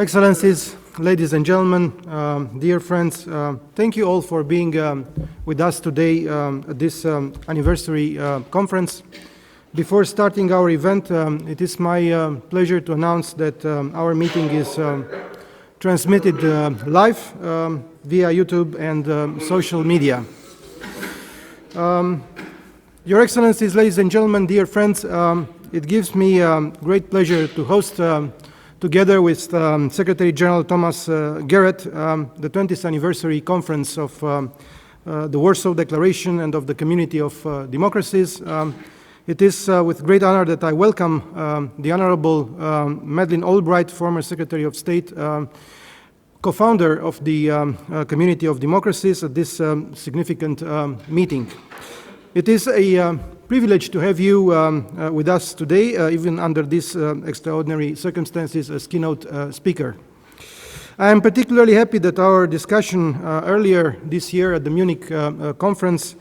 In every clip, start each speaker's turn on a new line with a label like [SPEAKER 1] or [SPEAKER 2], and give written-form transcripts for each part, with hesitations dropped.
[SPEAKER 1] Excellencies, ladies and gentlemen, dear friends, thank you all for being with us today at this anniversary conference. Before starting our event, it is my pleasure to announce that our meeting is transmitted live via YouTube and social media. Your Excellencies, ladies and gentlemen, dear friends, it gives me great pleasure to host together with Secretary General Thomas Garrett, the 20th anniversary conference of the Warsaw Declaration and of the Community of Democracies. It is with great honor that I welcome the Honorable Madeleine Albright, former Secretary of State, co-founder of the Community of Democracies, at this significant meeting. It is a privilege to have you with us today, even under these extraordinary circumstances, as keynote speaker. I am particularly happy that our discussion earlier this year at the Munich conference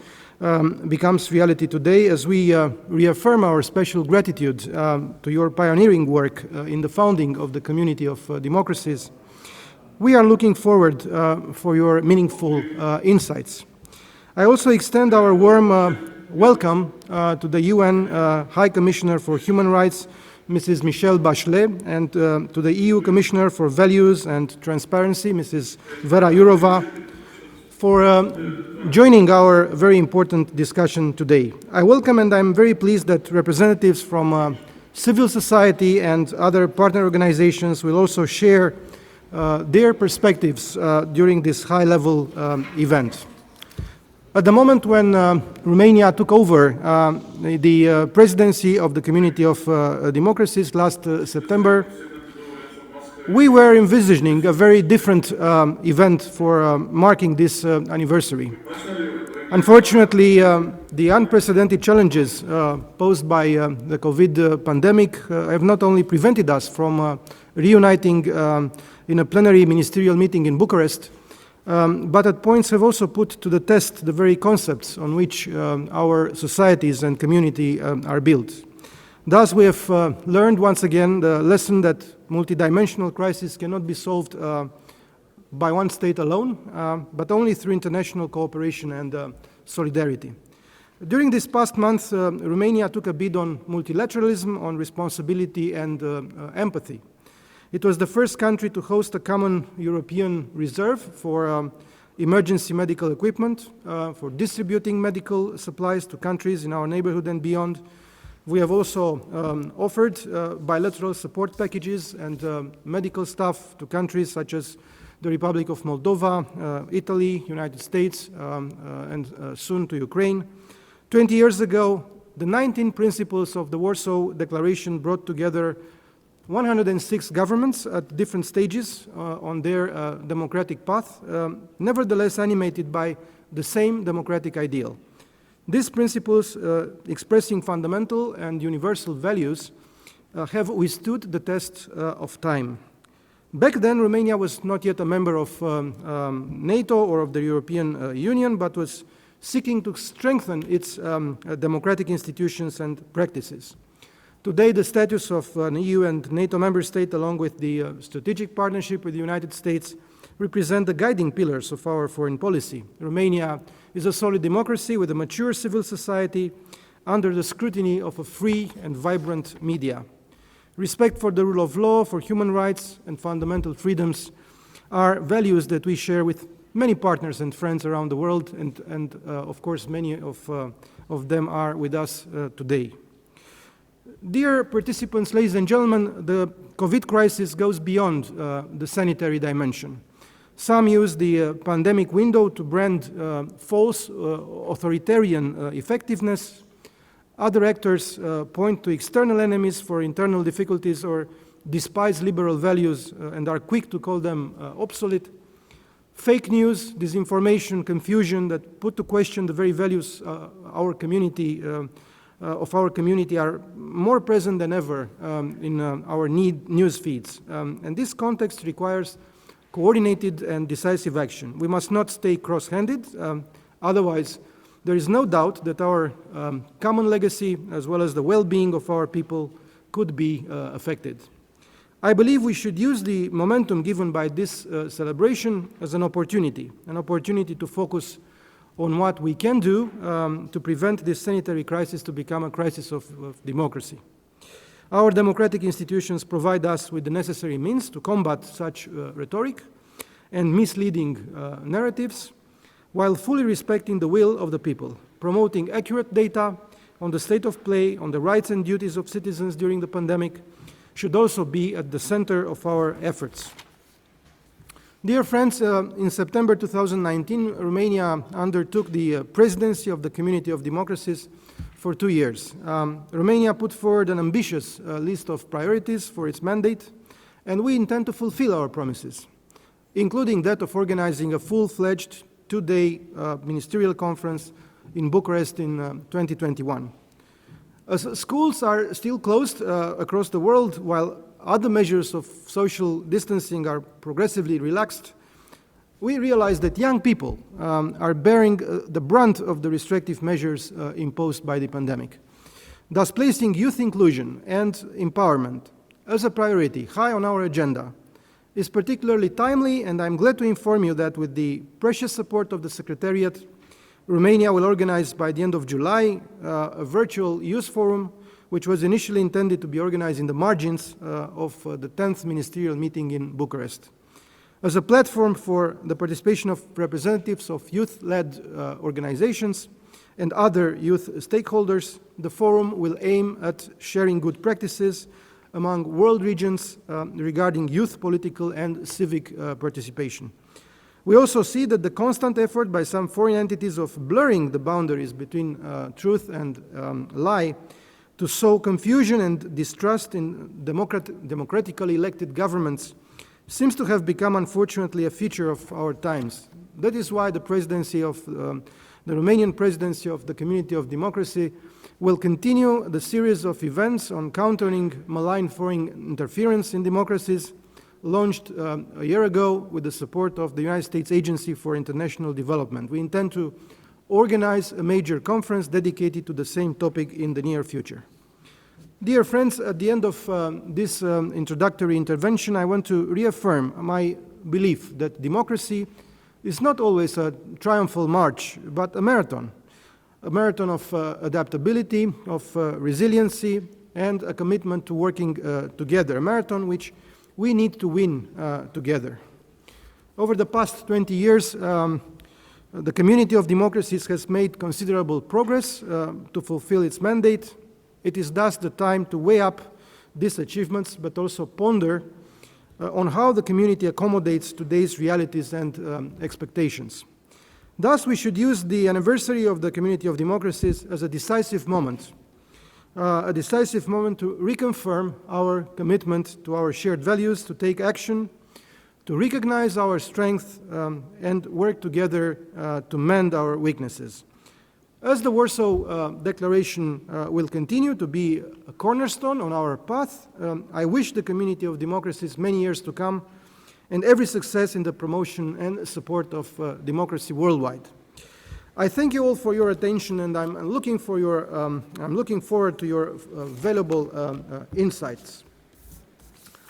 [SPEAKER 1] becomes reality today, as we reaffirm our special gratitude to your pioneering work in the founding of the Community of Democracies. We are looking forward for your meaningful insights. I also extend our warm welcome to the UN High Commissioner for Human Rights, Mrs. Michelle Bachelet, and to the EU Commissioner for Values and Transparency, Mrs. Vera Jourova, for joining our very important discussion today. I welcome and I'm very pleased that representatives from civil society and other partner organizations will also share their perspectives during this high-level event. At the moment when Romania took over the presidency of the Community of Democracies last September, we were envisioning a very different event for marking this anniversary. Unfortunately, the unprecedented challenges posed by the COVID pandemic have not only prevented us from reuniting in a plenary ministerial meeting in Bucharest, but at points have also put to the test the very concepts on which our societies and community are built. Thus, we have learned once again the lesson that multidimensional crises cannot be solved by one state alone, but only through international cooperation and solidarity. During this past month, Romania took a bid on multilateralism, on responsibility and empathy. It was the first country to host a common European reserve for emergency medical equipment, for distributing medical supplies to countries in our neighborhood and beyond. We have also offered bilateral support packages and medical staff to countries such as the Republic of Moldova, Italy, United States, and soon to Ukraine. 20 years ago, the 19 principles of the Warsaw Declaration brought together 106 governments at different stages on their democratic path, nevertheless animated by the same democratic ideal. These principles, expressing fundamental and universal values, have withstood the test of time. Back then, Romania was not yet a member of NATO or of the European Union, but was seeking to strengthen its democratic institutions and practices. Today, the status of an EU and NATO member state, along with the strategic partnership with the United States, represent the guiding pillars of our foreign policy. Romania is a solid democracy with a mature civil society under the scrutiny of a free and vibrant media. Respect for the rule of law, for human rights and fundamental freedoms are values that we share with many partners and friends around the world, and of course, many of them are with us today. Dear participants, ladies and gentlemen, the COVID crisis goes beyond the sanitary dimension. Some use the pandemic window to brand false authoritarian effectiveness. Other actors point to external enemies for internal difficulties or despise liberal values and are quick to call them obsolete. Fake news, disinformation, confusion that put to question the very values of our community are more present than ever in our news feeds. And this context requires coordinated and decisive action. We must not stay cross-handed, otherwise there is no doubt that our common legacy as well as the well-being of our people could be affected. I believe we should use the momentum given by this celebration as an opportunity to focus on what we can do to prevent this sanitary crisis to become a crisis of democracy. Our democratic institutions provide us with the necessary means to combat such rhetoric and misleading narratives, while fully respecting the will of the people, promoting accurate data on the state of play, on the rights and duties of citizens during the pandemic, should also be at the center of our efforts. Dear friends, in September 2019, Romania undertook the presidency of the Community of Democracies for 2 years. Romania put forward an ambitious list of priorities for its mandate, and we intend to fulfill our promises, including that of organizing a full-fledged 2-day ministerial conference in Bucharest in 2021. As schools are still closed across the world, while other measures of social distancing are progressively relaxed, we realize that young people are bearing the brunt of the restrictive measures imposed by the pandemic. Thus, placing youth inclusion and empowerment as a priority high on our agenda is particularly timely, and I'm glad to inform you that with the precious support of the Secretariat, Romania will organize by the end of July a virtual youth forum, which was initially intended to be organized in the margins of the 10th ministerial meeting in Bucharest. As a platform for the participation of representatives of youth-led organizations and other youth stakeholders, the forum will aim at sharing good practices among world regions regarding youth political and civic participation. We also see that the constant effort by some foreign entities of blurring the boundaries between truth and lie to sow confusion and distrust in democratically elected governments seems to have become, unfortunately, a feature of our times. That is why the Romanian presidency of the Community of Democracy will continue the series of events on countering malign foreign interference in democracies, launched a year ago with the support of the United States Agency for International Development. We intend to organize a major conference dedicated to the same topic in the near future. Dear friends, at the end of this introductory intervention, I want to reaffirm my belief that democracy is not always a triumphal march, but a marathon of adaptability, of resiliency, and a commitment to working together, a marathon which we need to win together. Over the past 20 years, the Community of Democracies has made considerable progress to fulfill its mandate. It is thus the time to weigh up these achievements, but also ponder on how the community accommodates today's realities and expectations. Thus, we should use the anniversary of the Community of Democracies as a decisive moment to reconfirm our commitment to our shared values, to take action, to recognize our strength, and work together to mend our weaknesses. As the Warsaw Declaration will continue to be a cornerstone on our path, I wish the Community of Democracies many years to come and every success in the promotion and support of democracy worldwide. I thank you all for your attention, and I'm looking forward to your valuable insights.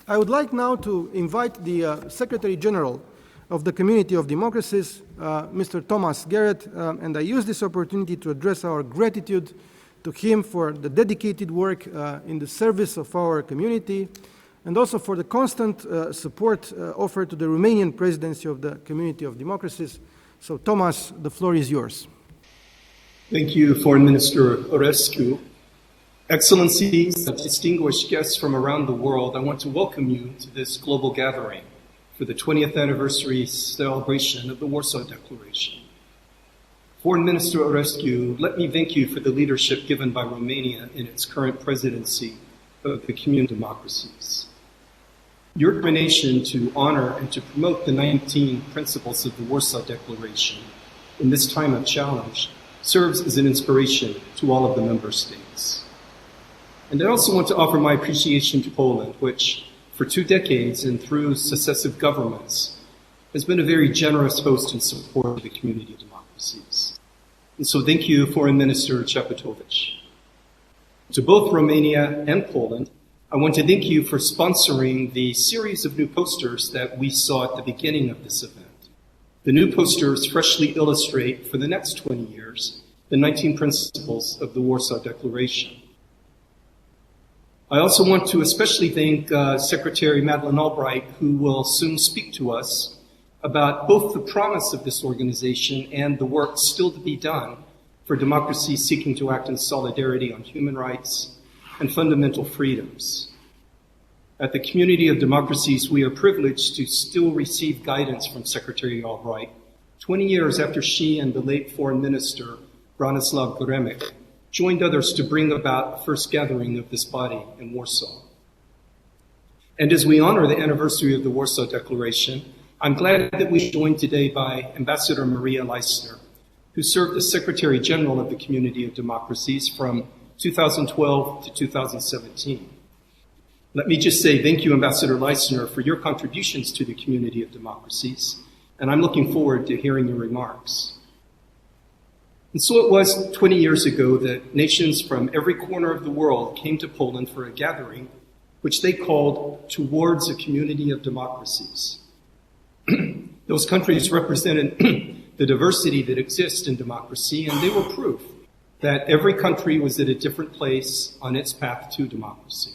[SPEAKER 1] I would like now to invite the Secretary General of the Community of Democracies, Mr. Thomas Garrett, and I use this opportunity to address our gratitude to him for the dedicated work in the service of our community, and also for the constant support offered to the Romanian presidency of the Community of Democracies. So, Thomas, the floor is yours.
[SPEAKER 2] Thank you, Foreign Minister Aurescu. Excellencies, distinguished guests from around the world, I want to welcome you to this global gathering for the 20th anniversary celebration of the Warsaw Declaration. Foreign Minister Aurescu, let me thank you for the leadership given by Romania in its current presidency of the Community of Democracies. Your determination to honor and to promote the 19 principles of the Warsaw Declaration in this time of challenge serves as an inspiration to all of the member states. And I also want to offer my appreciation to Poland, which for 2 decades and through successive governments has been a very generous host and supporter of the Community of Democracies. And so thank you, Foreign Minister Czaputowicz. To both Romania and Poland, I want to thank you for sponsoring the series of new posters that we saw at the beginning of this event. The new posters freshly illustrate, for the next 20 years, the 19 principles of the Warsaw Declaration. I also want to especially thank Secretary Madeleine Albright, who will soon speak to us about both the promise of this organization and the work still to be done for democracies seeking to act in solidarity on human rights and fundamental freedoms. At the Community of Democracies, we are privileged to still receive guidance from Secretary Albright 20 years after she and the late Foreign Minister, Bronislaw Goremek, joined others to bring about the first gathering of this body in Warsaw. And as we honor the anniversary of the Warsaw Declaration, I'm glad that we're joined today by Ambassador Maria Leisner, who served as Secretary General of the Community of Democracies from 2012 to 2017. Let me just say thank you, Ambassador Leisner, for your contributions to the Community of Democracies, and I'm looking forward to hearing your remarks. And so it was 20 years ago that nations from every corner of the world came to Poland for a gathering which they called Towards a Community of Democracies. Those countries represented the diversity that exists in democracy, and they were proof that every country was at a different place on its path to democracy.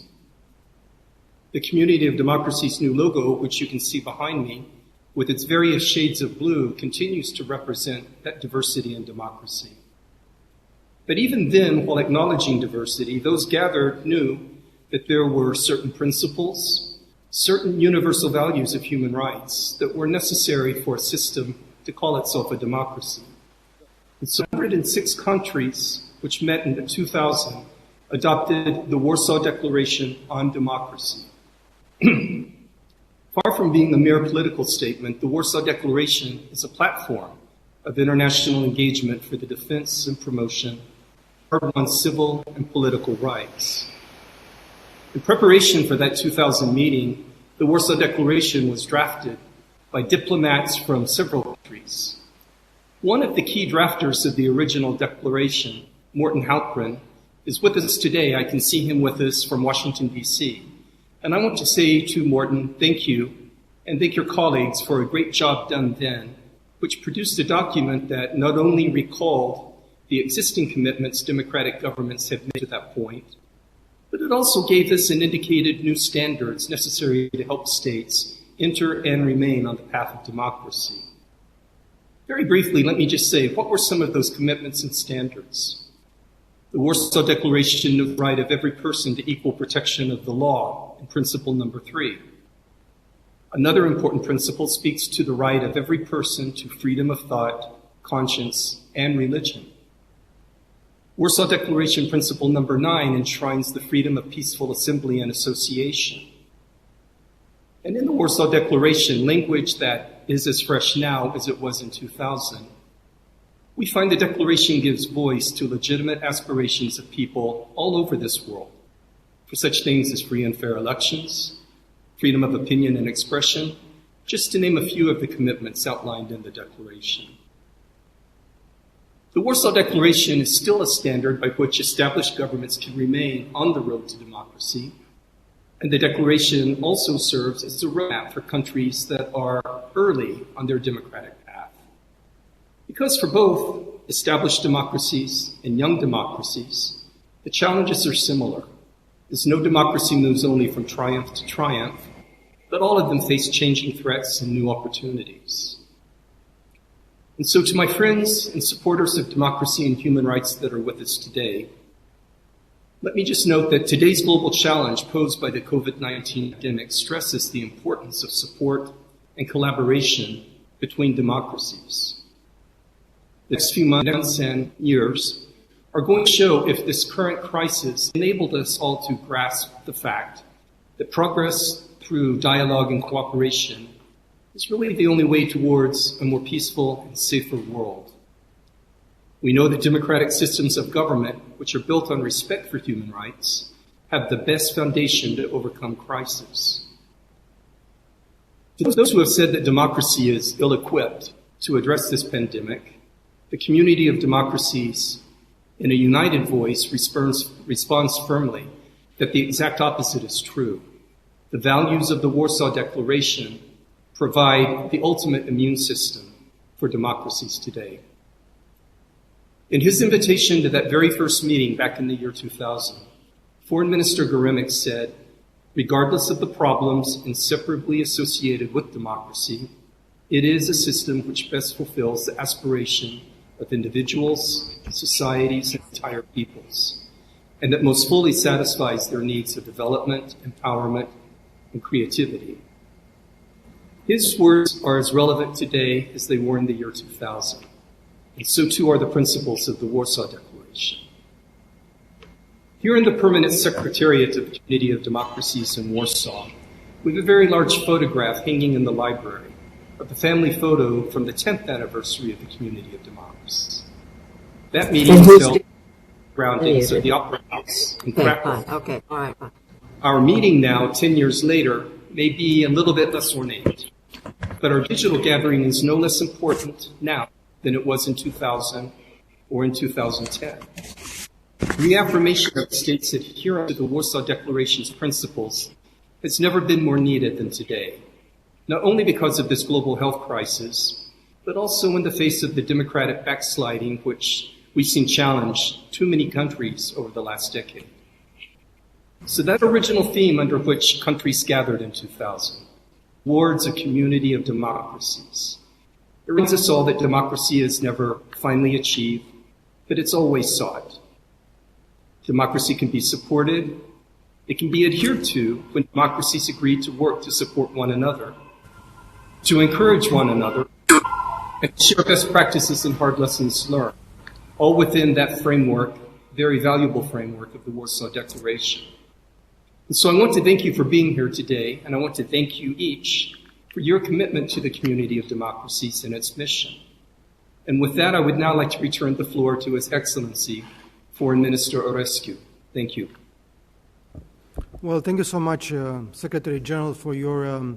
[SPEAKER 2] The Community of Democracy's new logo, which you can see behind me, with its various shades of blue, continues to represent that diversity and democracy. But even then, while acknowledging diversity, those gathered knew that there were certain principles, certain universal values of human rights that were necessary for a system to call itself a democracy. And so 106 countries, which met in 2000, adopted the Warsaw Declaration on Democracy. Far from being a mere political statement, the Warsaw Declaration is a platform of international engagement for the defense and promotion of hard-won civil and political rights. In preparation for that 2000 meeting, the Warsaw Declaration was drafted by diplomats from several countries. One of the key drafters of the original declaration, Morten Halprin, is with us today. I can see him with us from Washington, D.C. And I want to say to Morten, thank you, and thank your colleagues for a great job done then, which produced a document that not only recalled the existing commitments democratic governments have made to that point, but it also gave us and indicated new standards necessary to help states enter and remain on the path of democracy. Very briefly, let me just say, what were some of those commitments and standards? The Warsaw Declaration of the right of every person to equal protection of the law, in principle number 3. Another important principle speaks to the right of every person to freedom of thought, conscience, and religion. Warsaw Declaration principle number 9 enshrines the freedom of peaceful assembly and association. And in the Warsaw Declaration, language that is as fresh now as it was in 2000, we find the Declaration gives voice to legitimate aspirations of people all over this world for such things as free and fair elections, freedom of opinion and expression, just to name a few of the commitments outlined in the Declaration. The Warsaw Declaration is still a standard by which established governments can remain on the road to democracy, and the Declaration also serves as a roadmap for countries that are early on their democratic path. Because for both established democracies and young democracies, the challenges are similar, as no democracy moves only from triumph to triumph, but all of them face changing threats and new opportunities. And so to my friends and supporters of democracy and human rights that are with us today, let me just note that today's global challenge posed by the COVID-19 pandemic stresses the importance of support and collaboration between democracies. The next few months and years are going to show if this current crisis enabled us all to grasp the fact that progress through dialogue and cooperation is really the only way towards a more peaceful and safer world. We know that democratic systems of government, which are built on respect for human rights, have the best foundation to overcome crisis. To those who have said that democracy is ill-equipped to address this pandemic, the Community of Democracies, in a united voice, responds firmly that the exact opposite is true. The values of the Warsaw Declaration provide the ultimate immune system for democracies today. In his invitation to that very first meeting back in the year 2000, Foreign Minister Geremek said, regardless of the problems inseparably associated with democracy, it is a system which best fulfills the aspiration of individuals, societies, and entire peoples, and that most fully satisfies their needs of development, empowerment, and creativity. His words are as relevant today as they were in the year 2000, and so too are the principles of the Warsaw Declaration. Here in the Permanent Secretariat of the Community of Democracies in Warsaw, we have a very large photograph hanging in the library of the family photo from the 10th anniversary of the Community of Democracies. That meeting was held at the groundings of the Opera House in Krakow.
[SPEAKER 3] Okay, all right.
[SPEAKER 2] Our meeting now, 10 years later, may be a little bit less ornate, but our digital gathering is no less important now than it was in 2000 or in 2010. Reaffirmation of the state's adherence to the Warsaw Declaration's principles has never been more needed than today, not only because of this global health crisis, but also in the face of the democratic backsliding which we've seen challenge too many countries over the last decade. So that original theme under which countries gathered in 2000, towards a community of democracies, it reminds us all that democracy is never finally achieved, but it's always sought. Democracy can be supported, it can be adhered to when democracies agree to work to support one another, to encourage one another, and share best practices and hard lessons learned, all within that framework, very valuable framework of the Warsaw Declaration. And so I want to thank you for being here today, and I want to thank you each for your commitment to the Community of Democracies and its mission. And with that, I would now like to return the floor to His Excellency, Foreign Minister Aurescu. Thank you.
[SPEAKER 1] Well, thank you so much, Secretary General, for your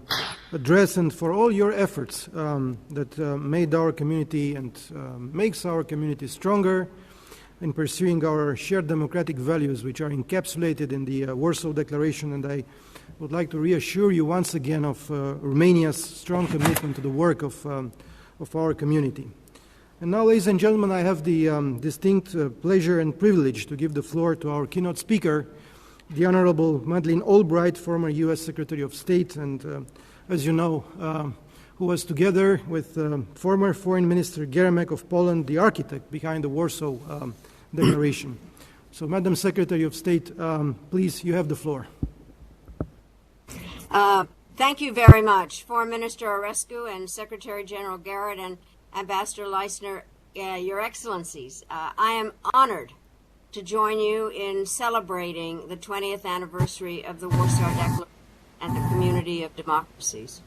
[SPEAKER 1] address and for all your efforts that made our community and makes our community stronger in pursuing our shared democratic values, which are encapsulated in the Warsaw Declaration. And I would like to reassure you once again of Romania's strong commitment to the work of our community. And now, ladies and gentlemen, I have the distinct pleasure and privilege to give the floor to our keynote speaker, the Honorable Madeleine Albright, former U.S. Secretary of State, and as you know, who was together with former Foreign Minister Geremek of Poland, the architect behind the Warsaw Declaration. So, Madam Secretary of State, please, you have the floor.
[SPEAKER 3] Thank you very much, Foreign Minister Aurescu and Secretary General Garrett and Ambassador Leisner, Your Excellencies. I am honored to join you in celebrating the 20th anniversary of the Warsaw Declaration and the Community of Democracies.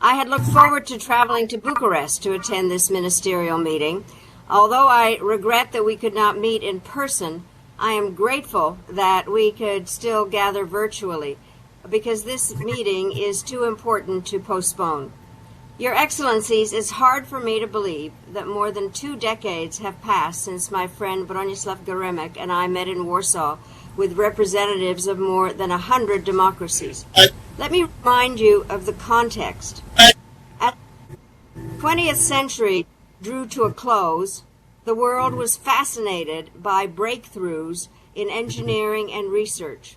[SPEAKER 3] I had looked forward to traveling to Bucharest to attend this ministerial meeting. Although I regret that we could not meet in person, I am grateful that we could still gather virtually, because this meeting is too important to postpone. Your Excellencies, it's hard for me to believe that more than 2 decades have passed since my friend Bronislaw Geremek and I met in Warsaw with representatives of more than 100 democracies. Let me remind you of the context. As the 20th century drew to a close, the world was fascinated by breakthroughs in engineering and research.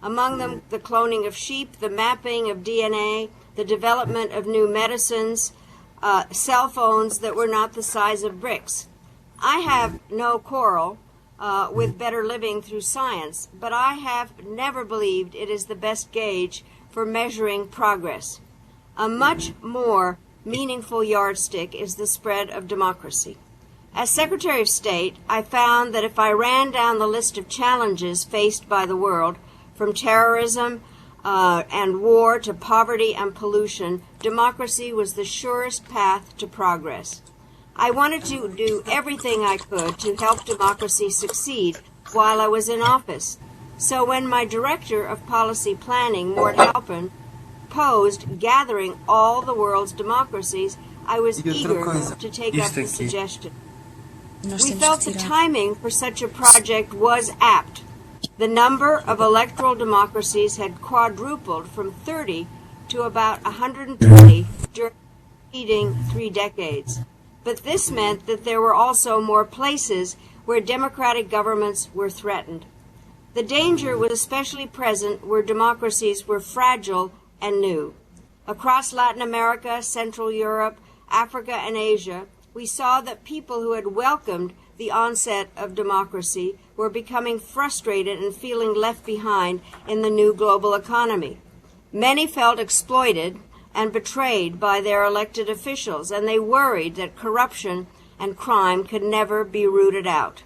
[SPEAKER 3] Among them, the cloning of sheep, the mapping of DNA, the development of new medicines, cell phones that were not the size of bricks. I have no quarrel with better living through science, but I have never believed it is the best gauge for measuring progress. A much more meaningful yardstick is the spread of democracy. As Secretary of State, I found that if I ran down the list of challenges faced by the world, from terrorism and war to poverty and pollution, democracy was the surest path to progress. I wanted to do everything I could to help democracy succeed while I was in office. So when my Director of Policy Planning, Mort Halpin, proposed gathering all the world's democracies, I was eager to take up the suggestion. We felt the timing for such a project was apt. The number of electoral democracies had quadrupled from 30 to about 120 during the preceding 3 decades. But this meant that there were also more places where democratic governments were threatened. The danger was especially present where democracies were fragile and new. Across Latin America, Central Europe, Africa, and Asia, we saw that people who had welcomed the onset of democracy were becoming frustrated and feeling left behind in the new global economy. Many felt exploited and betrayed by their elected officials, and they worried that corruption and crime could never be rooted out.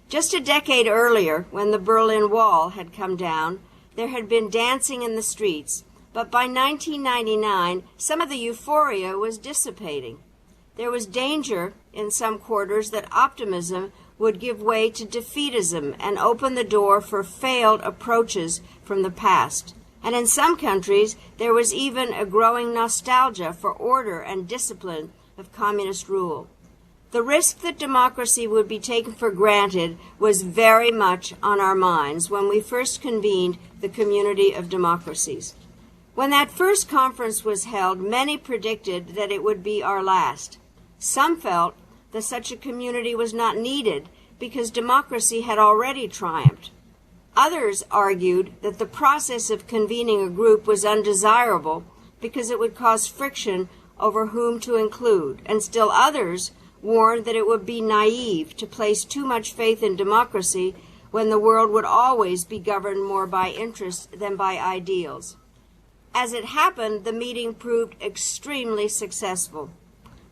[SPEAKER 3] Just a decade earlier, when the Berlin Wall had come down, there had been dancing in the streets, but by 1999, some of the euphoria was dissipating. There was danger in some quarters that optimism would give way to defeatism and open the door for failed approaches from the past. And in some countries, there was even a growing nostalgia for order and discipline of communist rule. The risk that democracy would be taken for granted was very much on our minds when we first convened the Community of Democracies. When that first conference was held, many predicted that it would be our last. Some felt that such a community was not needed because democracy had already triumphed. Others argued that the process of convening a group was undesirable because it would cause friction over whom to include, and still others warned that it would be naive to place too much faith in democracy when the world would always be governed more by interests than by ideals. As it happened, the meeting proved extremely successful.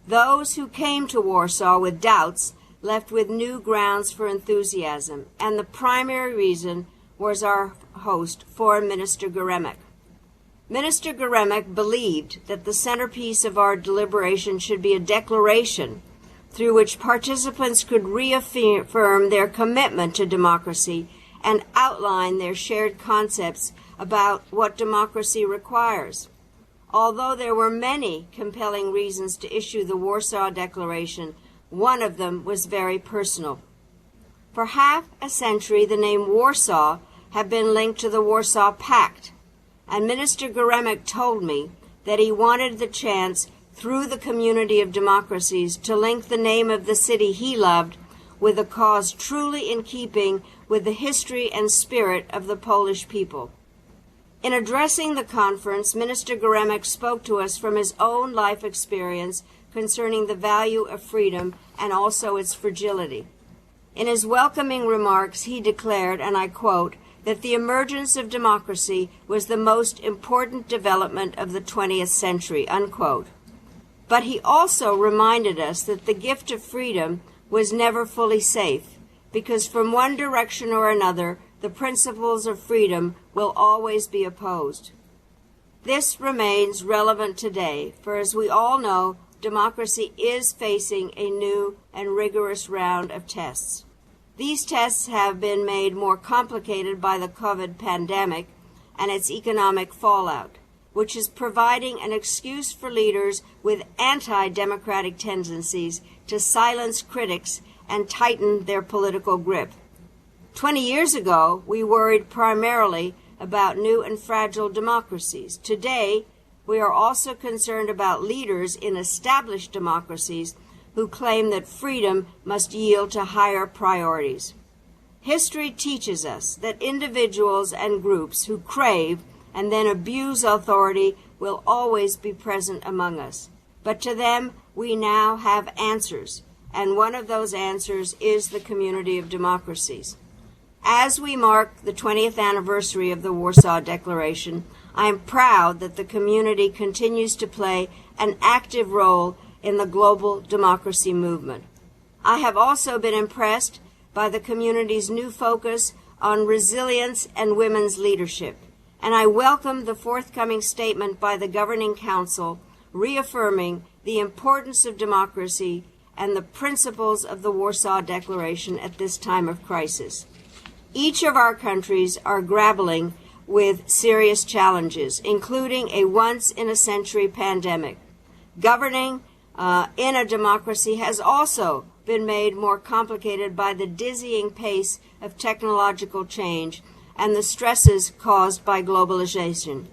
[SPEAKER 3] Those who came to Warsaw with doubts left with new grounds for enthusiasm, and the primary reason was our host, Foreign Minister Geremek. Minister Geremek believed that the centerpiece of our deliberation should be a declaration through which participants could reaffirm their commitment to democracy and outline their shared concepts about what democracy requires. Although there were many compelling reasons to issue the Warsaw Declaration, one of them was very personal. For half a century, the name Warsaw had been linked to the Warsaw Pact, and Minister Geremek told me that he wanted the chance through the Community of Democracies to link the name of the city he loved with a cause truly in keeping with the history and spirit of the Polish people. In addressing the conference, Minister Geremek spoke to us from his own life experience concerning the value of freedom and also its fragility. In his welcoming remarks, he declared, and I quote, that the emergence of democracy was the most important development of the 20th century, unquote. But he also reminded us that the gift of freedom was never fully safe, because from one direction or another, the principles of freedom will always be opposed. This remains relevant today, for as we all know, democracy is facing a new and rigorous round of tests. These tests have been made more complicated by the COVID pandemic and its economic fallout, which is providing an excuse for leaders with anti-democratic tendencies to silence critics and tighten their political grip. 20 years ago, we worried primarily about new and fragile democracies. Today, we are also concerned about leaders in established democracies who claim that freedom must yield to higher priorities. History teaches us that individuals and groups who crave and then abuse authority will always be present among us. But to them, we now have answers, and one of those answers is the Community of Democracies. As we mark the 20th anniversary of the Warsaw Declaration, I am proud that the community continues to play an active role in the global democracy movement. I have also been impressed by the community's new focus on resilience and women's leadership, and I welcome the forthcoming statement by the Governing Council reaffirming the importance of democracy and the principles of the Warsaw Declaration at this time of crisis. Each of our countries are grappling with serious challenges, including a once-in-a-century pandemic. Governing in a democracy has also been made more complicated by the dizzying pace of technological change, and the stresses caused by globalization.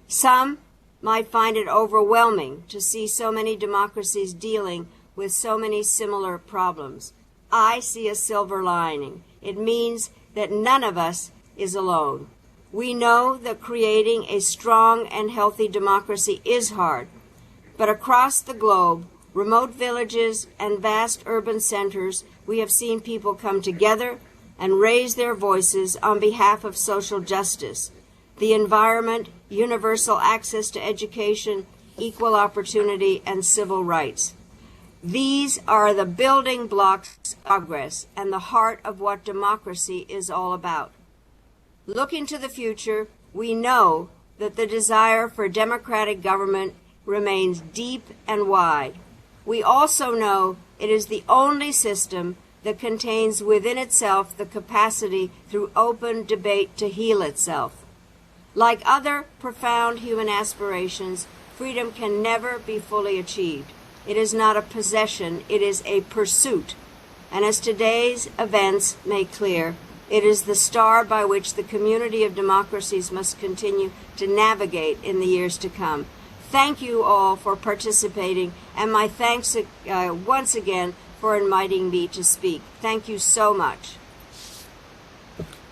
[SPEAKER 3] Some might find it overwhelming to see so many democracies dealing with so many similar problems. I see a silver lining. It means that none of us is alone. We know that creating a strong and healthy democracy is hard, but across the globe, remote villages and vast urban centers, we have seen people come together and raise their voices on behalf of social justice, the environment, universal access to education, equal opportunity, and civil rights. These are the building blocks of progress and the heart of what democracy is all about. Looking to the future, we know that the desire for democratic government remains deep and wide. We also know it is the only system that contains within itself the capacity through open debate to heal itself. Like other profound human aspirations, freedom can never be fully achieved. It is not a possession, it is a pursuit. And as today's events make clear, it is the star by which the community of democracies must continue to navigate in the years to come. Thank you all for participating, and my thanks once again for inviting me to speak. Thank you so much.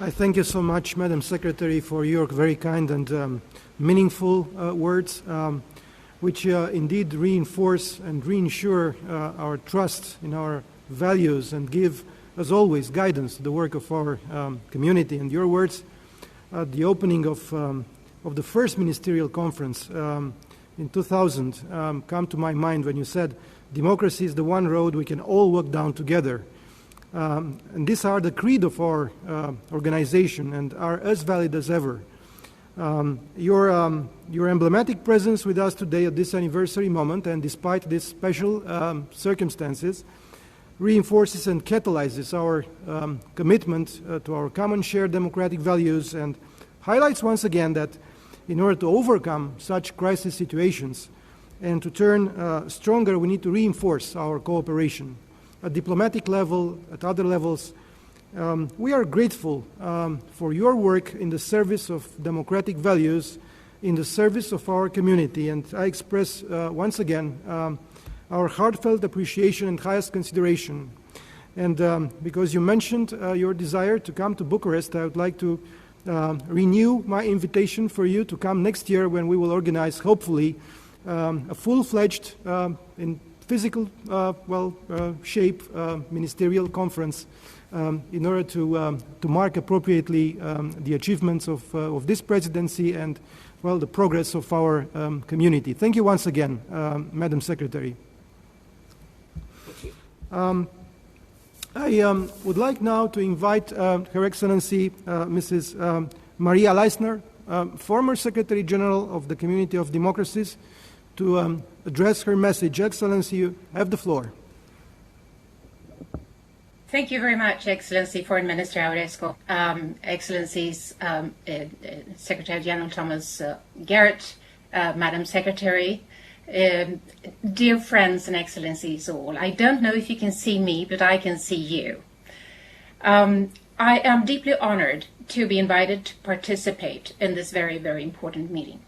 [SPEAKER 1] I thank you so much, Madam Secretary, for your very kind and meaningful words, which indeed reinforce and reinsure our trust in our values and give, as always, guidance to the work of our community. And your words at the opening of the first ministerial conference in 2000 come to my mind when you said, democracy is the one road we can all walk down together. And these are the creed of our organization and are as valid as ever. Your emblematic presence with us today at this anniversary moment, and despite these special circumstances, reinforces and catalyzes our commitment to our common shared democratic values and highlights once again that in order to overcome such crisis situations and to turn stronger, we need to reinforce our cooperation. At diplomatic level, at other levels, we are grateful for your work in the service of democratic values, in the service of our community. And I express once again our heartfelt appreciation and highest consideration. And because you mentioned your desire to come to Bucharest, I would like to renew my invitation for you to come next year when we will organize, hopefully, a full-fledged, in physical shape, ministerial conference in order to mark appropriately the achievements of this presidency and, well, the progress of our community. Thank you once again, Madam Secretary. I would like now to invite Her Excellency Mrs. Maria Leisner, former Secretary General of the Community of Democracies, to address her message. Excellency, you have the floor.
[SPEAKER 4] Thank you very much, Excellency Foreign Minister Aurescu, Excellencies Secretary General Thomas Garrett, Madam Secretary, dear friends and Excellencies all. I don't know if you can see me, but I can see you. I am deeply honored to be invited to participate in this very, very important meeting.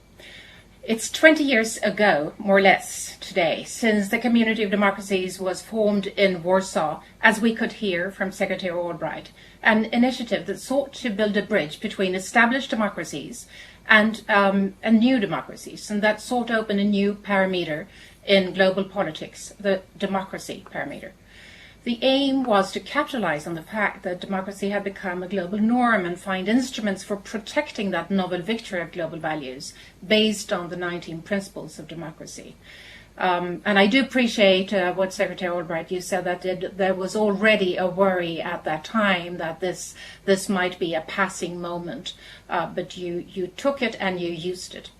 [SPEAKER 4] It's 20 years ago, more or less today, since the Community of Democracies was formed in Warsaw, as we could hear from Secretary Albright, an initiative that sought to build a bridge between established democracies and new democracies, and that sought to open a new parameter in global politics, the democracy parameter. The aim was to capitalize on the fact that democracy had become a global norm and find instruments for protecting that novel victory of global values based on the 19 principles of democracy. And I do appreciate what Secretary Albright, you said, that there was already a worry at that time that this might be a passing moment, but you took it and you used it.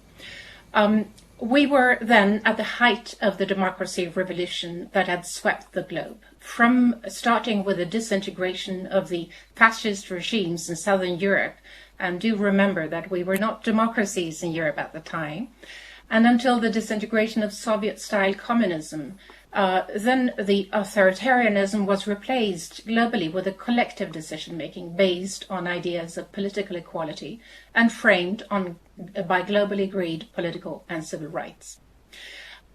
[SPEAKER 4] We were then at the height of the democracy revolution that had swept the globe, from starting with the disintegration of the fascist regimes in Southern Europe, and do remember that we were not democracies in Europe at the time, and until the disintegration of Soviet-style communism then the authoritarianism was replaced globally with a collective decision-making based on ideas of political equality and framed by globally agreed political and civil rights.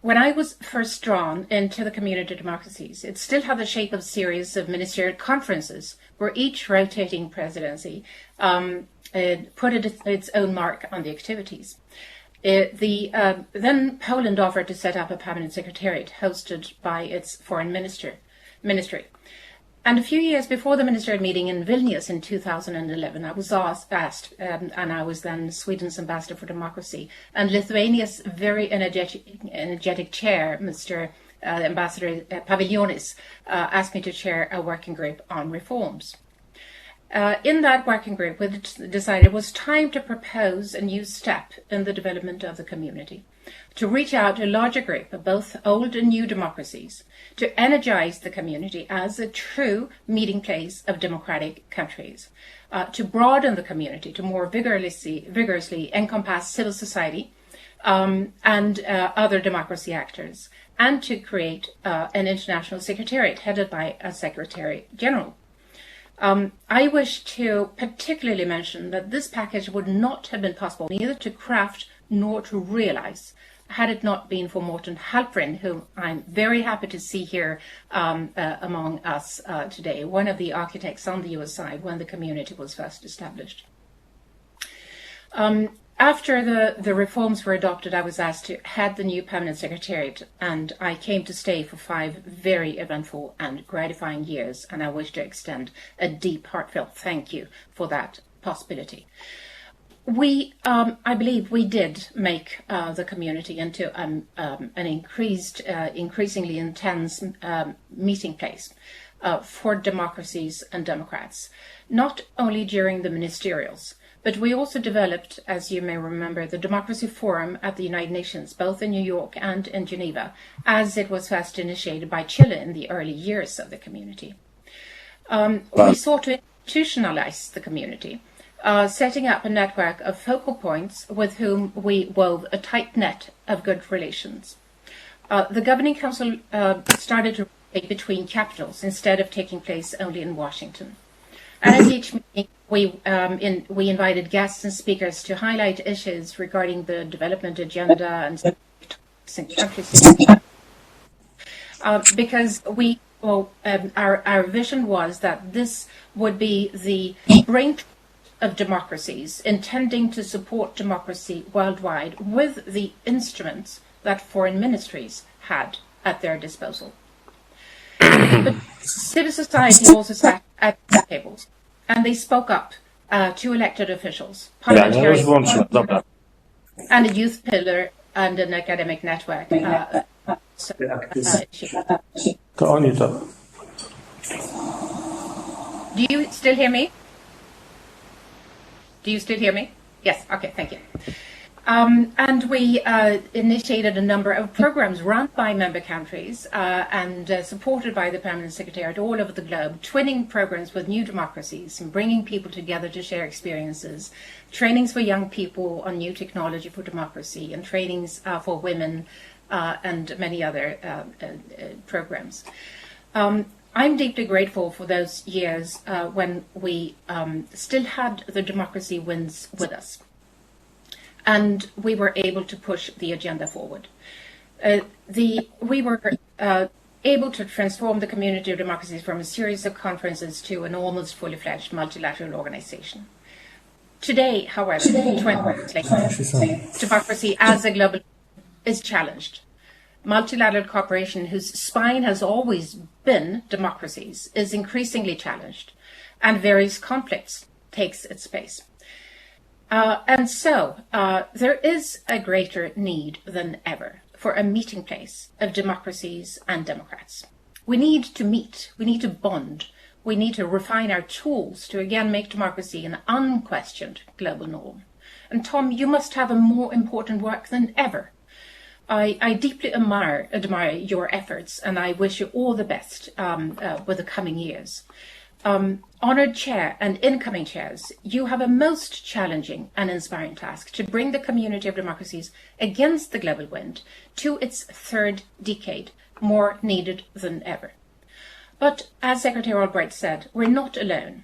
[SPEAKER 4] When I was first drawn into the community of democracies, it still had the shape of a series of ministerial conferences where each rotating presidency put its own mark on the activities. Then Poland offered to set up a permanent secretariat hosted by its foreign ministry. And a few years before the ministerial meeting in Vilnius in 2011, I was asked, and I was then Sweden's ambassador for democracy, and Lithuania's very energetic chair, Mr. Ambassador Paviljonis, asked me to chair a working group on reforms. In that working group, we decided it was time to propose a new step in the development of the community, to reach out to a larger group of both old and new democracies, to energize the community as a true meeting place of democratic countries, to broaden the community, to more vigorously encompass civil society and other democracy actors, and to create an international secretariat headed by a secretary general. I wish to particularly mention that this package would not have been possible neither to craft nor to realize had it not been for Morten Halprin, whom I'm very happy to see here among us today, one of the architects on the US side when the community was first established. After the reforms were adopted, I was asked to head the new permanent secretariat, and I came to stay for 5 very eventful and gratifying years, and I wish to extend a deep, heartfelt thank you for that possibility. I believe we did make the community into an increasingly intense meeting place for democracies and democrats, not only during the ministerials, but we also developed, as you may remember, the Democracy Forum at the United Nations, both in New York and in Geneva, as it was first initiated by Chile in the early years of the community. We sought to institutionalize the community, setting up a network of focal points with whom we wove a tight net of good relations. The Governing Council started to rotate between capitals instead of taking place only in Washington. And at each meeting, we invited guests and speakers to highlight issues regarding the development agenda and countries. Because our vision was that this would be the brain of democracies, intending to support democracy worldwide with the instruments that foreign ministries had at their disposal. But civil society also sat at the tables, and they spoke up to elected officials, parliamentarians, and a youth pillar and an academic network. Do you still hear me? Do you still hear me? Yes, okay, thank you. And we initiated a number of programs run by member countries and supported by the Permanent Secretariat all over the globe, twinning programs with new democracies and bringing people together to share experiences, trainings for young people on new technology for democracy, and trainings for women and many other programs. I'm deeply grateful for those years when we still had the democracy winds with us, and we were able to push the agenda forward. We were able to transform the community of democracies from a series of conferences to an almost fully fledged multilateral organization. Today, however, 20 years later, democracy as a global is challenged. Multilateral cooperation, whose spine has always been democracies, is increasingly challenged, and various conflicts takes its place. And so there is a greater need than ever for a meeting place of democracies and democrats. We need to meet, we need to bond, we need to refine our tools to again make democracy an unquestioned global norm. And Tom, you must have a more important work than ever. I deeply admire your efforts, and I wish you all the best with the coming years. Honored Chair and incoming chairs, you have a most challenging and inspiring task to bring the community of democracies against the global wind to its 3rd decade more needed than ever. But as Secretary Albright said, we're not alone.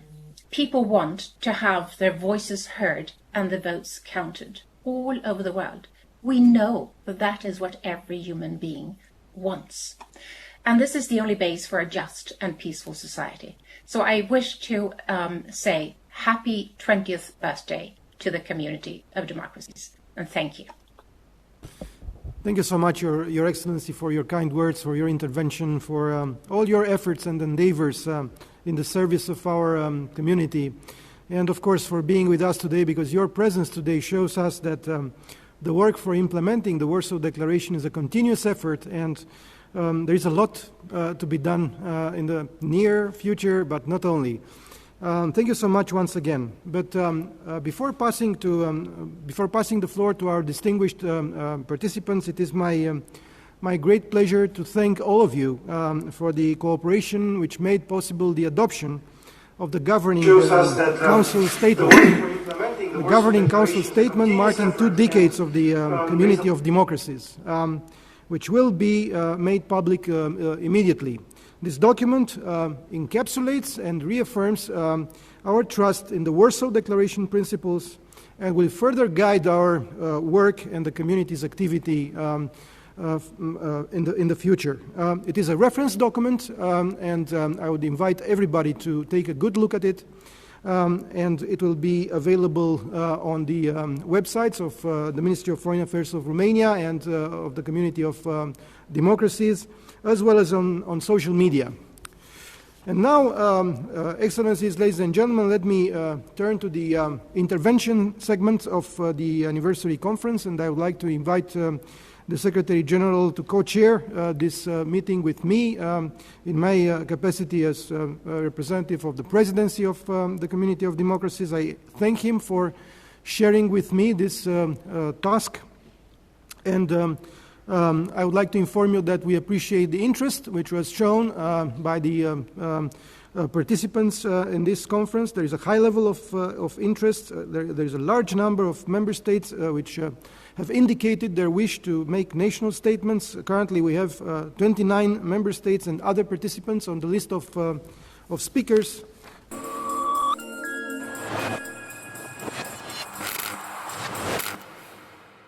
[SPEAKER 4] People want to have their voices heard and the votes counted all over the world. We know that that is what every human being wants. And this is the only base for a just and peaceful society. So I wish to say happy 20th birthday to the community of democracies. And thank you.
[SPEAKER 1] Thank you so much, Your Excellency, for your kind words, for your intervention, for all your efforts and endeavors in the service of our community. And of course, for being with us today, because your presence today shows us that the work for implementing the Warsaw Declaration is a continuous effort, and there is a lot to be done in the near future, but not only. Thank you so much once again. But before passing the floor to our distinguished participants, it is my great pleasure to thank all of you for the cooperation which made possible the adoption of the Governing Council Statement. The Governing Council Statement marking 2 decades of the Community of Democracies, which will be made public immediately. This document encapsulates and reaffirms our trust in the Warsaw Declaration principles and will further guide our work and the community's activity in the future. It is a reference document, and I would invite everybody to take a good look at it. And it will be available on the websites of the Ministry of Foreign Affairs of Romania and of the Community of Democracies, as well as on social media. And now, Excellencies, ladies and gentlemen, let me turn to the intervention segment of the anniversary conference, and I would like to invite the Secretary General to co-chair this meeting with me in my capacity as representative of the Presidency of the Community of Democracies. I thank him for sharing with me this task, and I would like to inform you that we appreciate the interest which was shown by the participants in this conference. There is a high level of interest. There is a large number of member states which have indicated their wish to make national statements. Currently we have 29 member states and other participants on the list of speakers.